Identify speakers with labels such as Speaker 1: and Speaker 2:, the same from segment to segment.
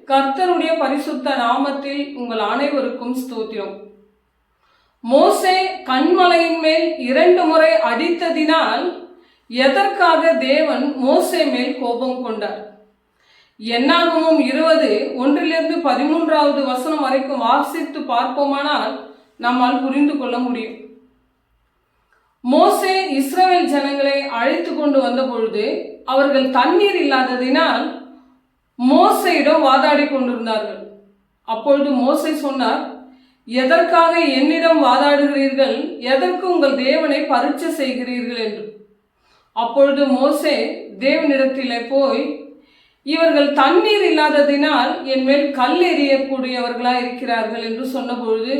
Speaker 1: கர்த்தருடைய பரிசுத்த நாமத்தில் உங்கள் அனைவருக்கும் ஸ்தோத்திரம். மோசே கன்மலையின் மேல் 2 முறை அடித்ததினால் எதற்காக தேவன் மோசே மேல் கோபம் கொண்டார்? என்னாகமும் 20:1-13 வசனம் வரைக்கும் வாசித்து பார்ப்போமானால் நம்மால் புரிந்து கொள்ள முடியும். மோசே இஸ்ரவேல் ஜனங்களை அழைத்து கொண்டு வந்த பொழுது அவர்கள் தண்ணீர் இல்லாததினால் மோசையிடம் வாதாடி கொண்டிருந்தார்கள். அப்பொழுது மோசே சொன்னார், எதற்காக என்னிடம் வாதாடுகிறீர்கள்? எதற்கு உங்கள் தேவனை பரீட்சை செய்கிறீர்கள் என்று. அப்பொழுது மோசே தேவனிடத்திலே போய், இவர்கள் தண்ணீர் இல்லாததினால் என் மேல் கல் எறியக்கூடியவர்களா இருக்கிறார்கள் என்று சொன்னபொழுது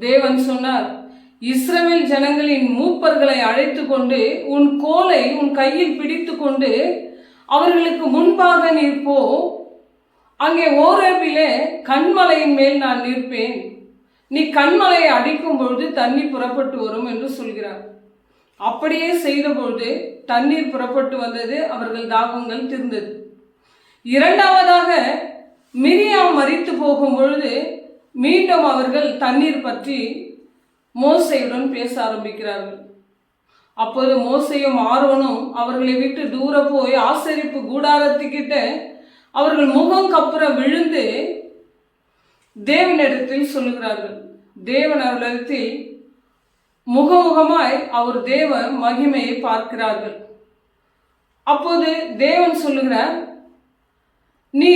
Speaker 1: தேவன் சொன்னார், இஸ்ரவேல் ஜனங்களின் மூப்பர்களை அழைத்து கொண்டு உன் கோலை உன் கையில் பிடித்து கொண்டு அவர்களுக்கு முன்பாக நீர் போ. அங்கே ஓரேபிலே கன்மலையின் மேல் நான் நிற்பேன். நீ கன்மலையை அடிக்கும் பொழுது தண்ணீர் புறப்பட்டு வரும் என்று சொல்கிறார். அப்படியே செய்த பொழுது தண்ணீர் புறப்பட்டு வந்தது. அவர்கள் தாகங்கள் தீர்ந்தது. இரண்டாவதாக மிரியாம் மரித்து போகும் பொழுது மீண்டும் அவர்கள் தண்ணீர் பற்றி மோசேயுடன் பேச ஆரம்பிக்கிறார்கள். அப்போது மோசேயும் ஆரோனும் அவர்களை விட்டு தூர போய் ஆசரிப்பு கூடாரத்துக்கிட்ட அவர்கள் முகம் கப்புற விழுந்து தேவனிடத்தில் சொல்லுகிறார்கள். தேவன் அவர்களிடத்தில் முகமுகமாய் அவர் தேவ மகிமையை பார்க்கிறார்கள். அப்போது தேவன் சொல்லுகிறார், நீ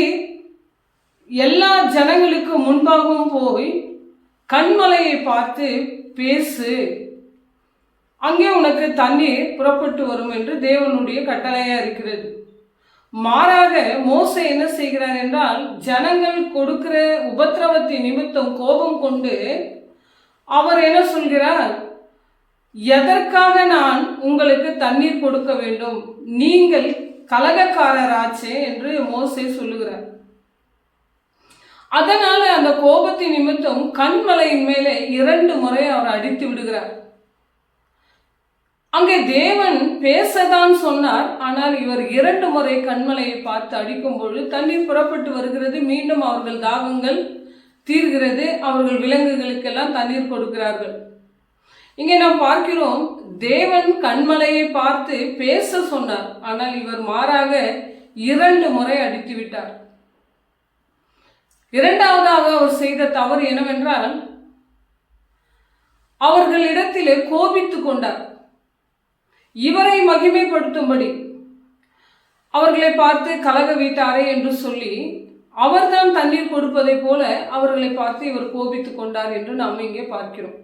Speaker 1: எல்லா ஜனங்களுக்கு முன்பாகவும் போய் கன்மலையை பார்த்து பேசு, அங்கே உனக்கு தண்ணீர் புறப்பட்டு வரும் என்று தேவனுடைய கட்டளையா இருக்கிறது. மாறாக மோசே என்ன செய்கிறார் என்றால், ஜனங்கள் கொடுக்கிற உபத்திரவத்தின் நிமித்தம் கோபம் கொண்டு அவர் என்ன சொல்கிறார், எதற்காக நான் உங்களுக்கு தண்ணீர் கொடுக்க வேண்டும்? நீங்கள் கலகக்காரராச்சே என்று மோசே சொல்லுகிறார். அதனால அந்த கோபத்தின் நிமித்தம் கன்மலையின் மேலே 2 முறை அவர் அடித்து விடுகிறார். அங்கே தேவன் பேசதான் சொன்னார், ஆனால் இவர் 2 முறை கன்மலையை பார்த்து அடிக்கும் பொழுது தண்ணீர் புறப்பட்டு வருகிறது. மீண்டும் அவர்கள் தாகங்கள் தீர்கிறது. அவர்கள் விலங்குகளுக்கெல்லாம் தண்ணீர் கொடுக்கிறார்கள். இங்கே நாம் பார்க்கிறோம், தேவன் கன்மலையை பார்த்து பேச சொன்னார், ஆனால் இவர் மாறாக 2 முறை அடித்து விட்டார். இரண்டாவதாக அவர் செய்த தவறு என்னவென்றால், அவர்களிடத்திலே கோபித்து கொண்டார். இவரை மகிமைப்படுத்தும்படி அவர்களை பார்த்து கலக வீட்டாரே என்று சொல்லி அவர்தான் தண்ணீர் கொடுப்பதை போல அவர்களை பார்த்து இவர் கோபித்துக் கொண்டார் என்று நாம் இங்கே பார்க்கிறோம்.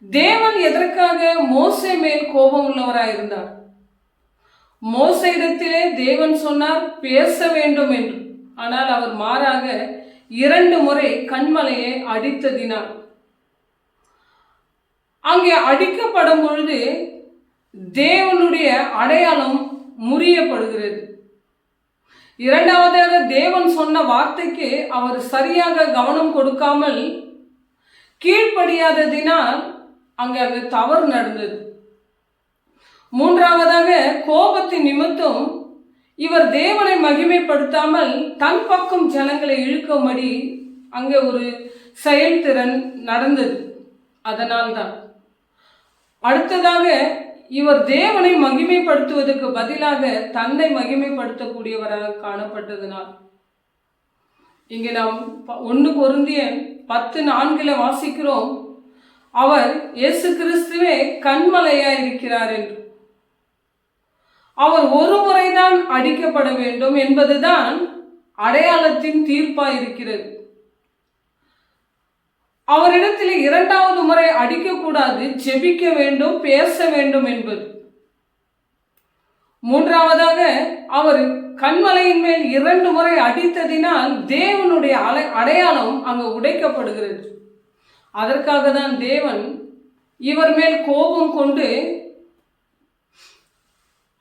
Speaker 1: தேவன் எதற்காக மோசே மேல் கோபம் உள்ளவராயிருந்தார்? மோசேயிடத்திலே தேவன் சொன்னார் பேச வேண்டும் என்று, ஆனால் அவர் மாறாக 2 முறை கன்மலையை அடித்ததினால் அங்கே அடிக்கப்படும் பொழுது தேவனுடைய அடையாளம் முறியப்படுகிறது. இரண்டாவதாக தேவன் சொன்ன வார்த்தைக்கு அவர் சரியாக கவனம் கொடுக்காமல் கீழ்ப்படியாததினால் அங்கு தவறு நடந்தது. மூன்றாவதாக கோபத்தின் நிமித்தம் இவர் தேவனை மகிமைப்படுத்தாமல் தன் பக்கம் ஜனங்களை இழுக்கும்படி அங்கே ஒரு செயல்திறன் நடந்தது. அதனால்தான் அடுத்ததாக இவர் தேவனை மகிமைப்படுத்துவதற்கு பதிலாக தன்னை மகிமைப்படுத்தக்கூடியவராக காணப்பட்டதனால் இங்கே நாம் 1 கொரிந்தியர் 10:4 வாசிக்கிறோம், அவர் இயேசு கிறிஸ்துவே கன்மலையா இருக்கிறார் என்று. அவர் 1 முறைதான் அடிக்கப்பட வேண்டும் என்பதுதான் அடையாளத்தின் தீர்ப்பா இருக்கிறது. அவரிடத்தில் 2வது முறை அடிக்கக்கூடாது, ஜெபிக்க வேண்டும், பேச வேண்டும் என்பது. மூன்றாவதாக அவர் கன்மலையின் மேல் 2 முறை அடித்ததினால் தேவனுடைய அடையாளம் அங்கு உடைக்கப்படுகிறது. அதற்காக தான் தேவன் இவர் மேல் கோபம் கொண்டு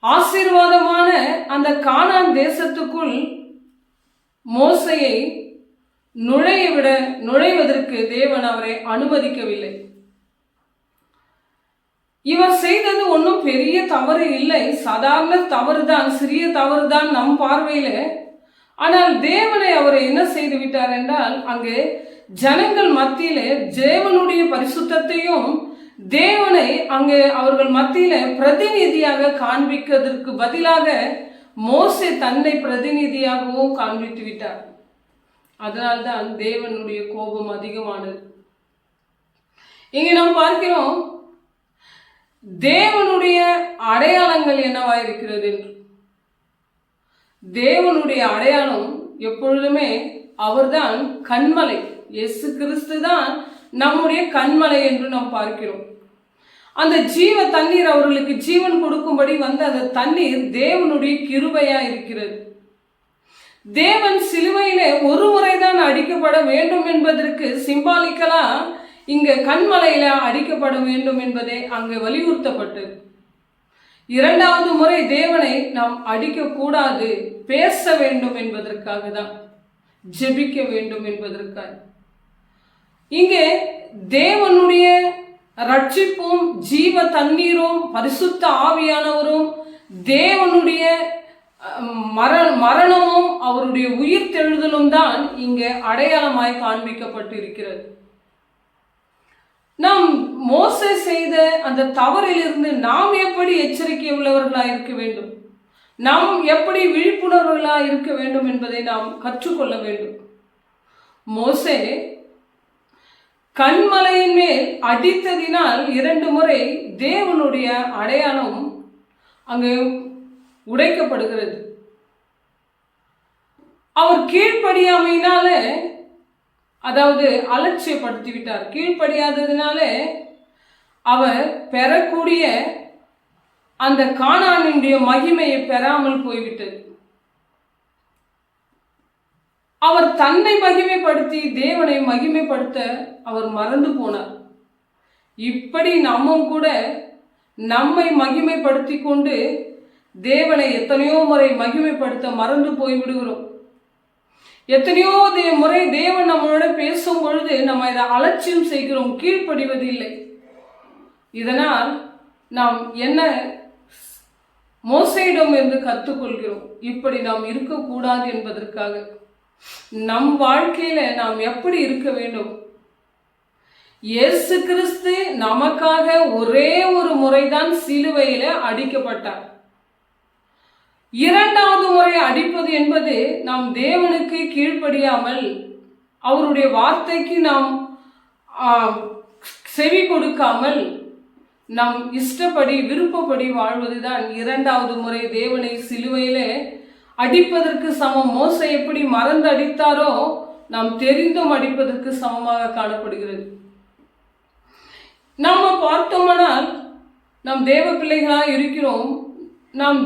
Speaker 1: ஆசீர்வாதமான அந்த கானான் தேசத்துக்குள் மோசேயை நுழைவதற்கு தேவன் அவரை அனுமதிக்கவில்லை. இவர் செய்தது ஒன்றும் பெரிய தவறு இல்லை, சாதாரண தவறுதான், சிறிய தவறுதான் நம் பார்வையில. ஆனால் தேவனை அவரை என்ன செய்து விட்டார் என்றால், அங்கே ஜனங்கள் மத்தியிலே தேவனுடைய பரிசுத்தத்தையும் தேவனை அங்கே அவர்கள் மத்தியில பிரதிநிதியாக காண்பிக்கிறதற்கு பதிலாக மோசே தன்னை பிரதிநிதியாகவும் காண்பித்து விட்டார். அதனால்தான் தேவனுடைய கோபம் அதிகமானது. இங்கே நாம் பார்க்கிறோம் தேவனுடைய அடையாளங்கள் என்னவா இருக்கிறது என்று. தேவனுடைய அடையாளம் எப்பொழுதுமே அவர்தான் கன்மலை. இயேசு கிறிஸ்து தான் நம்முடைய கன்மலை என்று நாம் பார்க்கிறோம். அந்த ஜீவ தண்ணீர் அவர்களுக்கு ஜீவன் கொடுக்கும்படி வந்த அந்த தண்ணீர் தேவனுடைய கிருபையா இருக்கிறது. தேவன் சிலுவையிலே ஒரு முறைதான் அடிக்கப்பட வேண்டும் என்பதற்கு சிம்பாலிக்கலா இங்க கன்மலையில அடிக்கப்பட வேண்டும் என்பதே அங்கே வலியுறுத்தப்பட்டது. இரண்டாவது முறை தேவனை நாம் அடிக்க கூடாது, பேச வேண்டும் என்பதற்காக தான், ஜெபிக்க வேண்டும் என்பதற்காக. இங்கே தேவனுடைய ரட்சிப்பும் ஜீவ தண்ணீரும் பரிசுத்த ஆவியானவரும் தேவனுடைய மரணமும் அவருடைய உயிர் தெழுதலும் தான் இங்கே அடையாளமாய் காண்பிக்கப்பட்டு இருக்கிறது. நாம் மோசே செய்த அந்த தவறிலிருந்து நாம் எப்படி எச்சரிக்கை உள்ளவர்களாக இருக்க வேண்டும், நாம் எப்படி விழிப்புணர்வுகளாக இருக்க வேண்டும் என்பதை நாம் கற்றுக்கொள்ள வேண்டும். மோசே கன்மலையின் மேல் அடித்ததினால் 2 முறை தேவனுடைய அடையாளம் அங்கு உடைக்கப்படுகிறது. அவர் கீழ்ப்படியாமையினால, அதாவது அலட்சியப்படுத்தி விட்டார். கீழ்ப்படியாததினால அவர் பெறக்கூடிய அந்த கானானினுடைய மகிமையை பெறாமல் போய்விட்டது. அவர் தன்னை மகிமைப்படுத்தி தேவனை மகிமைப்படுத்த அவர் மறந்து போனார். இப்படி நம்மும் கூட நம்மை மகிமைப்படுத்தி கொண்டு தேவனை எத்தனையோ முறை மகிமைப்படுத்த மறந்து போய்விடுகிறோம். எத்தனையோ முறை தேவன் நம்மளோட பேசும் பொழுது நம்ம இதை அலட்சியம் செய்கிறோம், கீழ்ப்படிவதில்லை. இதனால் நாம் என்ன மோசையிடம் என்று கற்றுக்கொள்கிறோம். இப்படி நாம் இருக்கக்கூடாது என்பதற்காக நம் வாழ்க்கையில நாம் எப்படி இருக்க வேண்டும். இயேசு கிறிஸ்து நமக்காக ஒரே ஒரு முறைதான் சிலுவையில அடிக்கப்பட்டார். இரண்டாவது முறை அடிப்பது என்பது நாம் தேவனுக்கு கீழ்ப்படியாமல் அவருடைய வார்த்தைக்கு நாம் செவி கொடுக்காமல் நம் இஷ்டப்படி விருப்பப்படி வாழ்வதுதான் இரண்டாவது முறை தேவனை சிலுவையில அடிப்பதற்கு சமம். மோசே எப்படி மறந்து அடித்தாரோ நாம் தெரிந்தும் அடிப்பதற்கு சமமாக காணப்படுகிறது. நாம பார்த்தோமானால் நாம் தேவ பிள்ளைகளாக இருக்கிறோம். நாம்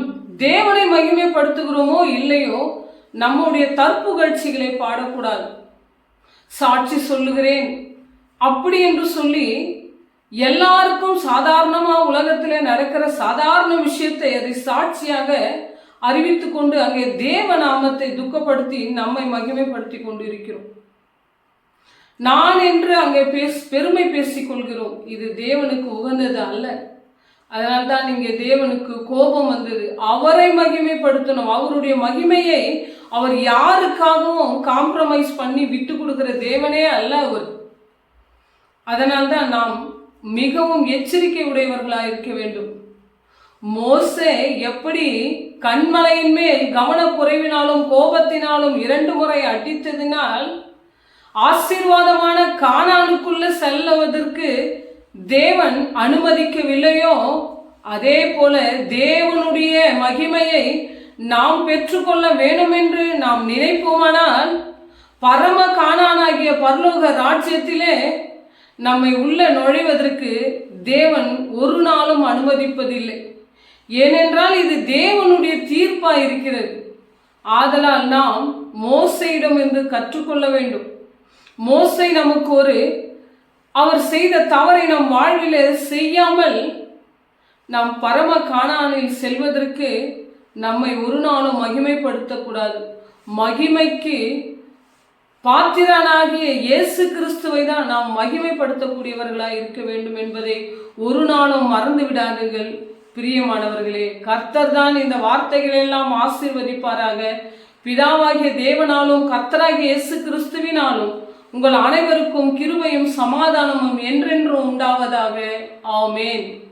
Speaker 1: தேவனை மகிமைப்படுத்துகிறோமோ இல்லையோ நம்முடைய தற்புகழ்ச்சிகளை பாடக்கூடாது. சாட்சி சொல்லுகிறேன் அப்படி என்று சொல்லி எல்லாருக்கும் சாதாரணமா உலகத்திலே நடக்கிற சாதாரண விஷயத்தை அதை சாட்சியாக அறிவித்து கொண்டு அங்கே தேவ நாமத்தை துக்கப்படுத்தி நம்மை மகிமைப்படுத்தி கொண்டு இருக்கிறோம். நான் என்று அங்கே பெருமை பேசிக் கொள்கிறோம். இது தேவனுக்கு உகந்தது அல்ல. அதனால்தான் இங்கே தேவனுக்கு கோபம் வந்தது. அவரை மகிமைப்படுத்தணும். அவருடைய மகிமையை அவர் யாருக்காகவும் காம்ப்ரமைஸ் பண்ணி விட்டு கொடுக்கிற தேவனே அல்ல அவர். அதனால்தான் நாம் மிகவும் எச்சரிக்கை உடையவர்களாக இருக்க வேண்டும். மோசே எப்படி கன்மலையின் மேல் கவனக்குறைவினாலும் கோபத்தினாலும் 2 முறை அடித்ததினால் ஆசீர்வாதமான கானானுக்குள்ள செல்லுவதற்கு தேவன் அனுமதிக்கவில்லையோ, அதே போல தேவனுடைய மகிமையை நாம் பெற்றுக்கொள்ள வேண்டும் என்று நாம் நினைப்போமானால் பரம கானானாகிய பரலோக ராஜ்யத்திலே நம்மை உள்ள நுழைவதற்கு தேவன் ஒரு நாளும் அனுமதிப்பதில்லை. ஏனென்றால் இது தேவனுடைய தீர்ப்பா இருக்கிறது. ஆதலால் நாம் மோசையிடம் இருந்து கற்றுக்கொள்ள வேண்டும். மோசை நமக்கு அவர் செய்த தவறை நம் வாழ்வில் செய்யாமல் நாம் பரம கானானில் செல்வதற்கு நம்மை ஒரு நாளும் மகிமைப்படுத்தக்கூடாது. மகிமைக்கு பாத்திரனாகிய இயேசு கிறிஸ்துவை தான் நாம் மகிமைப்படுத்தக்கூடியவர்களாய் இருக்க வேண்டும் என்பதை ஒரு நாளும் மறந்து விடாதீர்கள். பிரியமானவர்களே, கர்த்தர் தான் இந்த வார்த்தைகள் எல்லாம் ஆசீர்வதிப்பாராக. பிதாவாகிய தேவனாலும் கர்த்தராகிய இயேசு கிறிஸ்துவினாலும் உங்கள் அனைவருக்கும் கிருபையும் சமாதானமும் என்றென்றும் உண்டாவதாக. ஆமென்.